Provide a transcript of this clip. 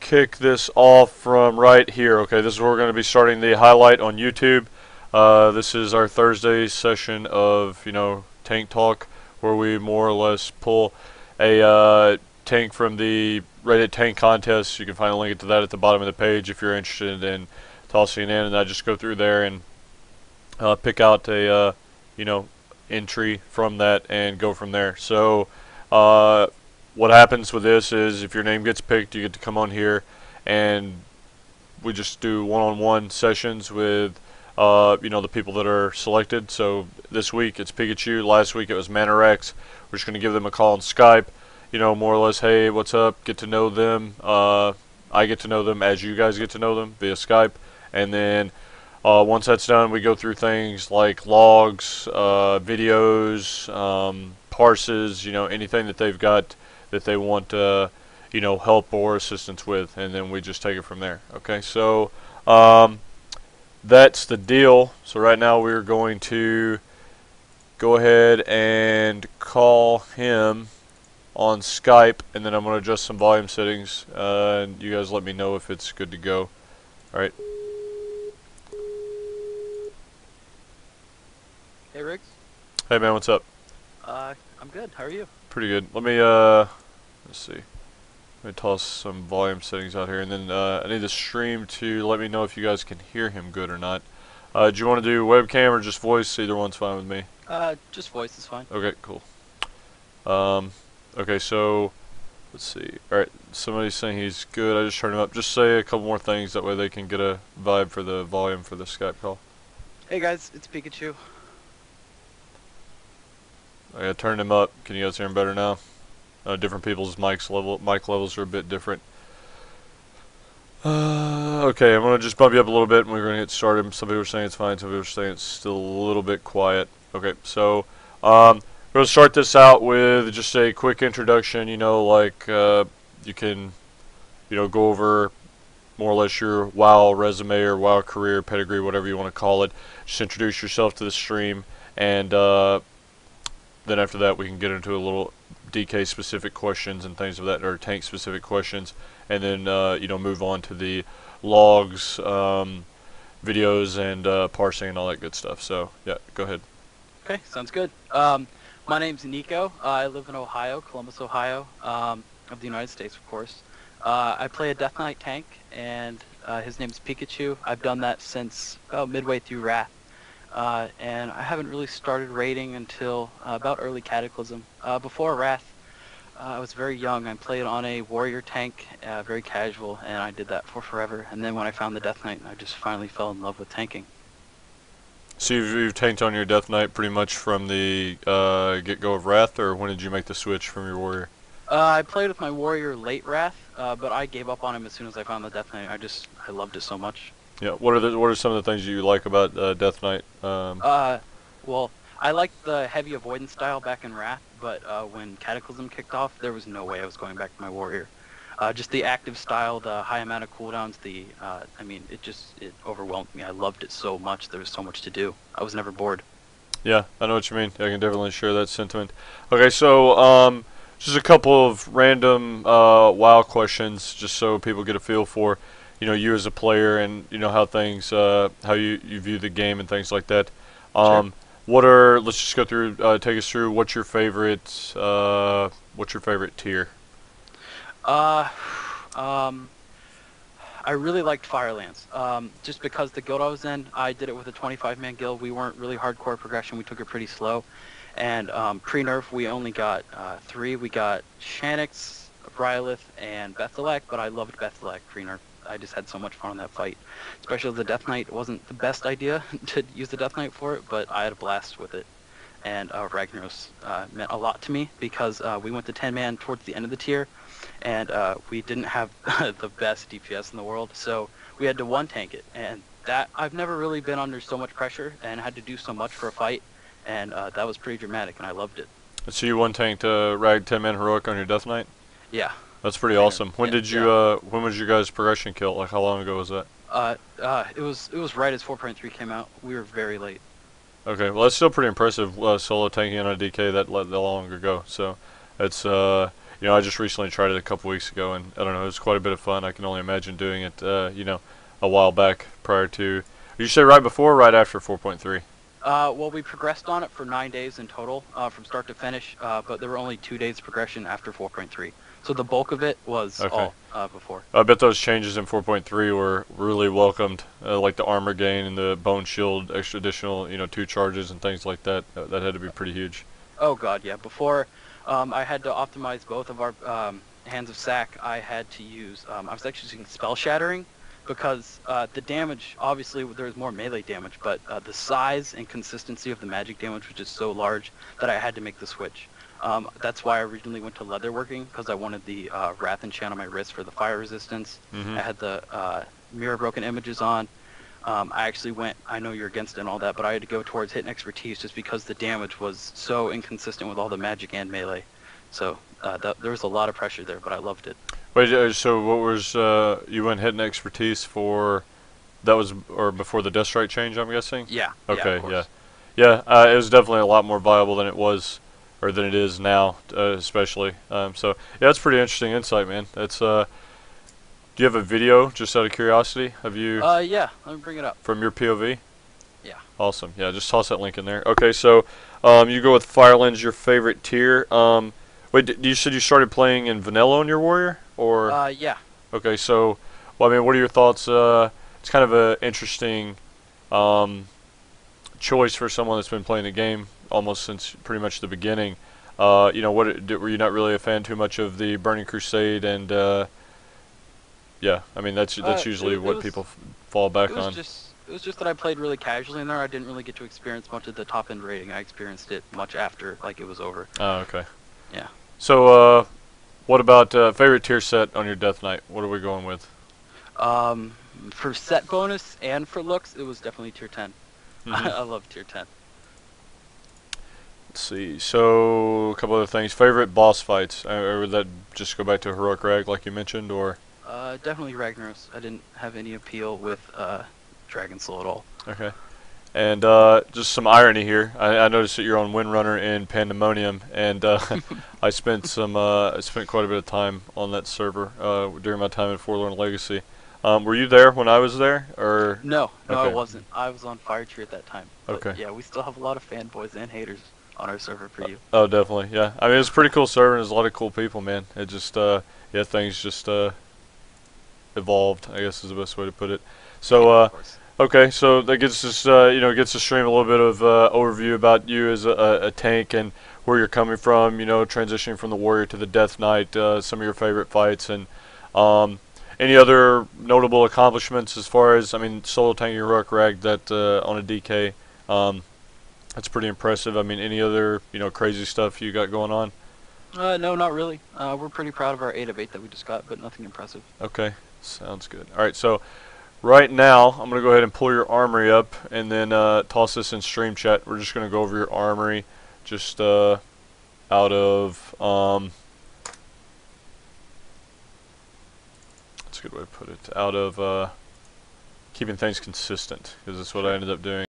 kick this off from right here. Okay, this is where we're going to be starting the highlight on YouTube. This is our Thursday session of, tank talk, where we more or less pull a tank from the Reddit tank contest. You can find a link to that at the bottom of the page if you're interested in tossing it in, and I just go through there and pick out a entry from that and go from there. So what happens with this is if your name gets picked, you get to come on here and we just do one-on-one sessions with the people that are selected. So this week it's Peekochu, last week it was Manorex. We're just going to give them a call on Skype, more or less, hey, what's up, get to know them. I get to know them as you guys get to know them via Skype, and then once that's done, we go through things like logs, videos, parses, anything that they've got that they want, help or assistance with, and then we just take it from there. Okay, so that's the deal. So right now we're going to go ahead and call him on Skype, and then I'm going to adjust some volume settings, and you guys let me know if it's good to go. Alright. Hey Riggs. Hey man, what's up? I'm good. How are you? Pretty good. Let me let's see. Let me toss some volume settings out here, and then I need the stream to let me know if you guys can hear him good or not. Do you want to do webcam or just voice? Either one's fine with me. Just voice is fine. Okay, cool. Okay, so let's see. All right, somebody's saying he's good. I just turned him up. Just say a couple more things, that way they can get a vibe for the volume for the Skype call. Hey guys, it's Peekochu. I turned him up. Can you guys hear him better now? Different people's mic levels are a bit different. Okay, I'm gonna just bump you up a little bit, and we're gonna get started. Some people are saying it's fine. Some people are saying it's still a little bit quiet. Okay, so we're gonna start this out with just a quick introduction. You can, go over more or less your WoW resume or WoW career, pedigree, whatever you want to call it. Just introduce yourself to the stream, and then after that we can get into a little DK specific questions and things of that, or tank specific questions, and then move on to the logs, videos, and parsing and all that good stuff. So yeah, go ahead. Okay, sounds good. My name's Nico. I live in Ohio, Columbus, Ohio, of the United States, of course. I play a Death Knight tank, and his name's Peekochu. I've done that since about midway through Wrath. And I haven't really started raiding until about early Cataclysm. Before Wrath, I was very young. I played on a warrior tank, very casual, and I did that for forever. And then when I found the Death Knight, I just finally fell in love with tanking. So you've tanked on your Death Knight pretty much from the get-go of Wrath, or when did you make the switch from your warrior? I played with my warrior late Wrath, but I gave up on him as soon as I found the Death Knight. I loved it so much. Yeah, what are some of the things you like about Death Knight? Well, I liked the heavy avoidance style back in Wrath, but when Cataclysm kicked off, there was no way I was going back to my warrior. Just the active style, the high amount of cooldowns, it overwhelmed me. I loved it so much. There was so much to do. I was never bored. Yeah, I know what you mean. I can definitely share that sentiment. Okay, so just a couple of random WoW questions, just so people get a feel for you as a player, and how things how you view the game and things like that. Sure. Let's just go through, take us through what's your favorite tier? I really liked Firelance, just because the guild I was in, I did it with a 25-man guild. We weren't really hardcore progression. We took it pretty slow, and pre-nerf we only got 3. We got Shanix, Rylith, and Bethelak, but I loved Bethelak pre-nerf. I just had so much fun on that fight. Especially the Death Knight wasn't the best idea to use the Death Knight for it, but I had a blast with it. And Riggnaros meant a lot to me because we went to 10-man towards the end of the tier, and we didn't have the best DPS in the world, so we had to one-tank it. And that I've never really been under so much pressure and had to do so much for a fight, and that was pretty dramatic, and I loved it. So you one-tanked Rag 10-man heroic on your Death Knight? Yeah. That's pretty awesome. When did you when was your guys' progression kill? Like how long ago was that? It was right as 4.3 came out. We were very late. Okay, well that's still pretty impressive, solo tanking on a DK that long ago. So it's I just recently tried it a couple weeks ago, and I don't know, it was quite a bit of fun. I can only imagine doing it, a while back prior to. Did you say right before or right after 4.3? Well, we progressed on it for 9 days in total, from start to finish, but there were only 2 days progression after 4.3. So the bulk of it was Okay. all before. I bet those changes in 4.3 were really welcomed, like the armor gain and the bone shield, extra additional, 2 charges and things like that. That had to be pretty huge. Oh god, yeah. Before, I had to optimize both of our hands of sack. I had to use. I was actually using spell shattering because the damage. Obviously, there's more melee damage, but the size and consistency of the magic damage was just so large that I had to make the switch. That's why I originally went to leatherworking, because I wanted the wrath enchant on my wrist for the fire resistance. Mm-hmm. I had the mirror broken images on. I actually went, I know you're against it and all that, but I had to go towards hit and expertise just because the damage was so inconsistent with all the magic and melee. So there was a lot of pressure there, but I loved it. Wait, so what was you went hitting expertise for? That was or before the Death Strike change, I'm guessing. Yeah. Okay. Of course. Yeah. It was definitely a lot more viable than it was, or than it is now, especially. So yeah, that's pretty interesting insight, man. That's Do you have a video, just out of curiosity? Have you? Yeah. Let me bring it up. From your POV? Yeah. Awesome. Yeah, just toss that link in there. Okay, so you go with Fireland's your favorite tier. Wait, you said you started playing in vanilla on your warrior, or? Yeah. Okay, so, well, I mean, what are your thoughts? It's kind of a interesting choice for someone that's been playing the game almost since pretty much the beginning. Were you not really a fan too much of the Burning Crusade and? Yeah, I mean that's usually what people fall back on. It was just that I played really casually in there. I didn't really get to experience much of the top end rating. I experienced it much after, like, it was over. Oh, okay. Yeah. So, what about favorite tier set on your Death Knight? What are we going with? For set bonus and for looks, it was definitely tier 10. Mm-hmm. I love tier 10. Let's see. So, a couple other things. Favorite boss fights? Or would that just go back to Heroic Rag, like you mentioned, or? Definitely Riggnaros. I didn't have any appeal with Dragon Soul at all. Okay. And just some irony here. I noticed that you're on Windrunner in Pandemonium, and I spent quite a bit of time on that server during my time in Forlorn Legacy. Were you there when I was there, or? No, okay. I wasn't. I was on Fire Tree at that time. But okay. Yeah, we still have a lot of fanboys and haters on our server for you. Oh, definitely. Yeah. I mean, it's a pretty cool server, and there's a lot of cool people, man. It just, things just evolved, I guess is the best way to put it. So, okay, so that gets us, gets to stream a little bit of overview about you as a tank and where you're coming from, transitioning from the warrior to the Death Knight, some of your favorite fights, and any other notable accomplishments as far as, I mean, solo tanking Heroic Rag that on a DK, that's pretty impressive. I mean, any other, crazy stuff you got going on? No, not really. We're pretty proud of our 8 of 8 that we just got, but nothing impressive. Okay, sounds good. All right, so right now I'm going to go ahead and pull your armory up and then toss this in stream chat. We're just going to go over your armory just out of, that's a good way to put it, out of keeping things consistent, because that's what I ended up doing.